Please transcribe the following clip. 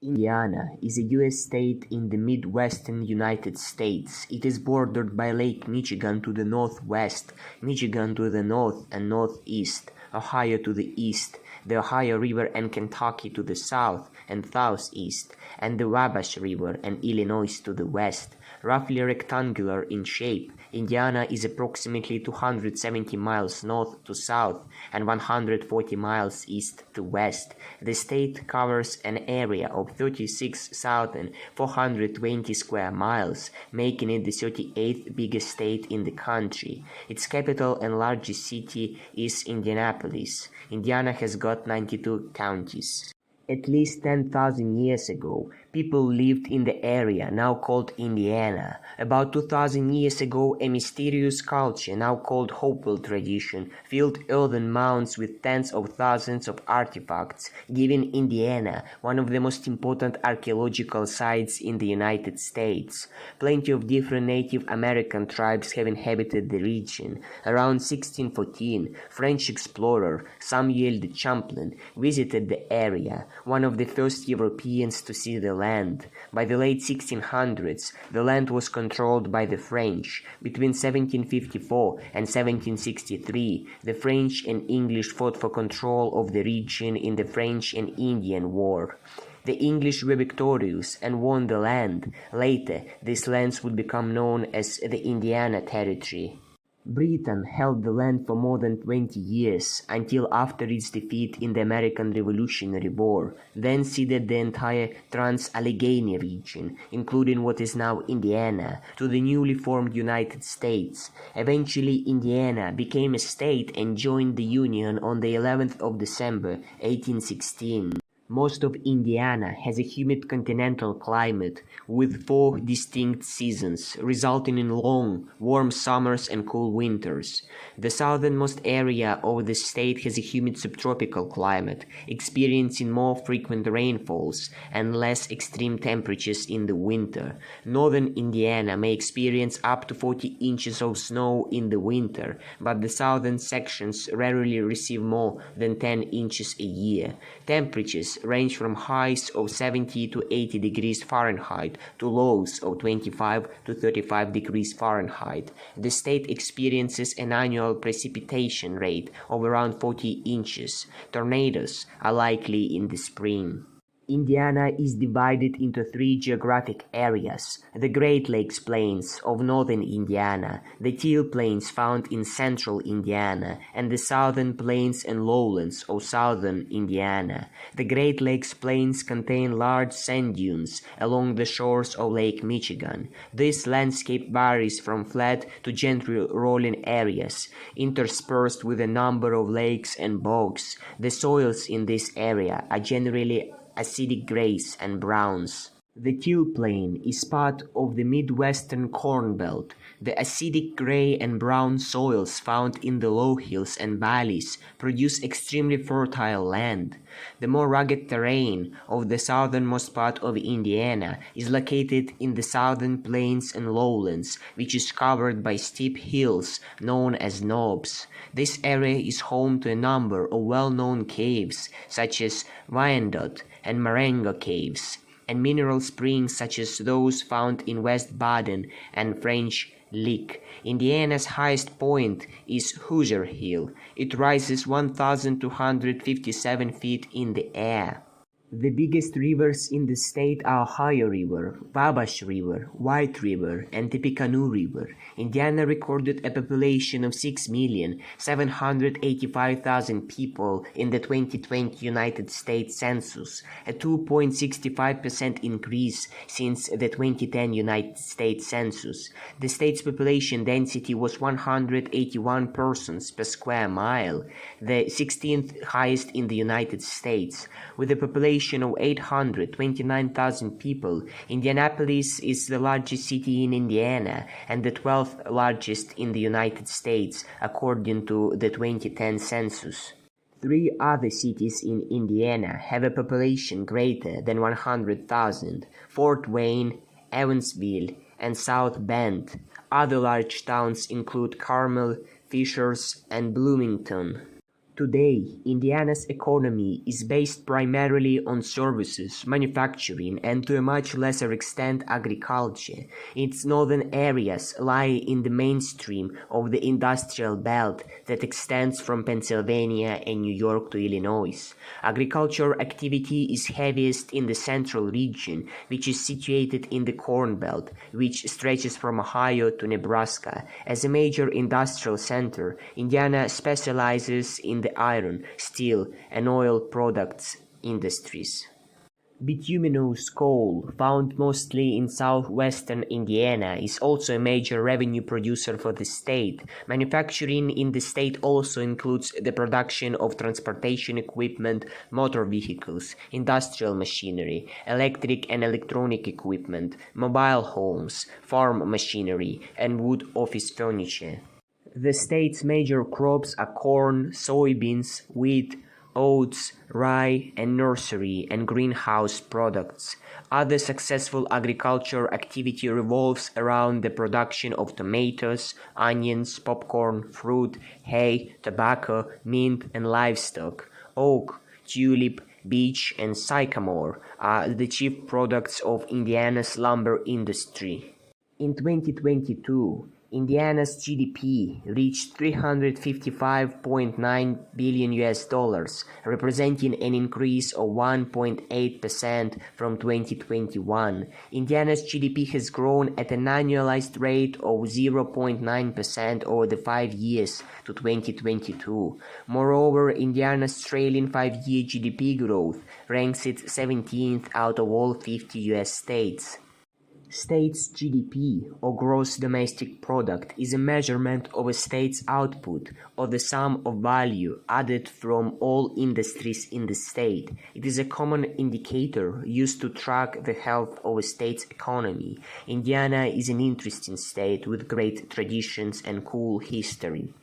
Indiana is a U.S. state in the Midwestern United States. It is bordered by Lake Michigan to the northwest, Michigan to the north and northeast, Ohio to the east, the Ohio River and Kentucky to the south and southeast, and the Wabash River and Illinois to the west. Roughly rectangular in shape, Indiana is approximately 270 miles north to south and 140 miles east to west. The state covers an area of 36,420 square miles, making it the 38th biggest state in the country. Its capital and largest city is Indianapolis. Indiana has got 92 counties. At least 10,000 years ago, people lived in the area now called Indiana. About 2,000 years ago, a mysterious culture now called Hopewell tradition filled earthen mounds with tens of thousands of artifacts, giving Indiana one of the most important archaeological sites in the United States. Plenty of different Native American tribes have inhabited the region. Around 1614, French explorer Samuel de Champlain visited the area, one of the first Europeans to see the land. By the late 1600s, the land was controlled by the French. Between 1754 and 1763, the French and English fought for control of the region in the French and Indian War. The English were victorious and won the land. Later, these lands would become known as the Indiana Territory. Britain held the land for more than 20 years, until after its defeat in the American Revolutionary War, then ceded the entire Trans-Allegheny region, including what is now Indiana, to the newly formed United States. Eventually, Indiana became a state and joined the Union on the 11th of December, 1816. Most of Indiana has a humid continental climate with 4 distinct seasons, resulting in long, warm summers and cool winters. The southernmost area of the state has a humid subtropical climate, experiencing more frequent rainfalls and less extreme temperatures in the winter. Northern Indiana may experience up to 40 inches of snow in the winter, but the southern sections rarely receive more than 10 inches a year. Temperatures range from highs of 70 to 80 degrees Fahrenheit to lows of 25 to 35 degrees Fahrenheit. The state experiences an annual precipitation rate of around 40 inches. Tornadoes are likely in the spring. Indiana is divided into 3 geographic areas: the Great Lakes Plains of northern Indiana, the Teal Plains found in central Indiana, and the Southern Plains and Lowlands of southern Indiana. The Great Lakes Plains contain large sand dunes along the shores of Lake Michigan. This landscape varies from flat to gently rolling areas, interspersed with a number of lakes and bogs. The soils in this area are generally acidic grays and browns. The Teal Plain is part of the Midwestern Corn Belt. The acidic gray and brown soils found in the low hills and valleys produce extremely fertile land. The more rugged terrain of the southernmost part of Indiana is located in the southern plains and lowlands, which is covered by steep hills known as knobs. This area is home to a number of well-known caves, such as Wyandotte and Marengo caves, and mineral springs such as those found in West Baden and French Lick. Indiana's highest point is Hoosier Hill. It rises 1,257 feet in the air. The biggest rivers in the state are Ohio River, Wabash River, White River, and Tippecanoe River. Indiana recorded a population of 6,785,000 people in the 2020 United States Census, a 2.65% increase since the 2010 United States Census. The state's population density was 181 persons per square mile, the 16th highest in the United States. With a population of 829,000 people, Indianapolis is the largest city in Indiana and the 12th largest in the United States, according to the 2010 census. 3 other cities in Indiana have a population greater than 100,000: Fort Wayne, Evansville, and South Bend. Other large towns include Carmel, Fishers, and Bloomington. Today, Indiana's economy is based primarily on services, manufacturing, and to a much lesser extent agriculture. Its northern areas lie in the mainstream of the industrial belt that extends from Pennsylvania and New York to Illinois. Agricultural activity is heaviest in the central region, which is situated in the Corn Belt, which stretches from Ohio to Nebraska. As a major industrial center, Indiana specializes in the iron, steel, and oil products industries. Bituminous coal, found mostly in southwestern Indiana, is also a major revenue producer for the state. Manufacturing in the state also includes the production of transportation equipment, motor vehicles, industrial machinery, electric and electronic equipment, mobile homes, farm machinery, and wood office furniture. The state's major crops are corn, soybeans, wheat, oats, rye, and nursery and greenhouse products. Other successful agricultural activity revolves around the production of tomatoes, onions, popcorn, fruit, hay, tobacco, mint, and livestock. Oak, tulip, beech, and sycamore are the chief products of Indiana's lumber industry. In 2022, Indiana's GDP reached $355.9 billion US, representing an increase of 1.8% from 2021. Indiana's GDP has grown at an annualized rate of 0.9% over the 5 years to 2022. Moreover, Indiana's trailing 5-year GDP growth ranks it 17th out of all 50 US states. State's GDP, or gross domestic product, is a measurement of a state's output, or the sum of value added from all industries in the state. It is a common indicator used to track the health of a state's economy. Indiana is an interesting state with great traditions and cool history.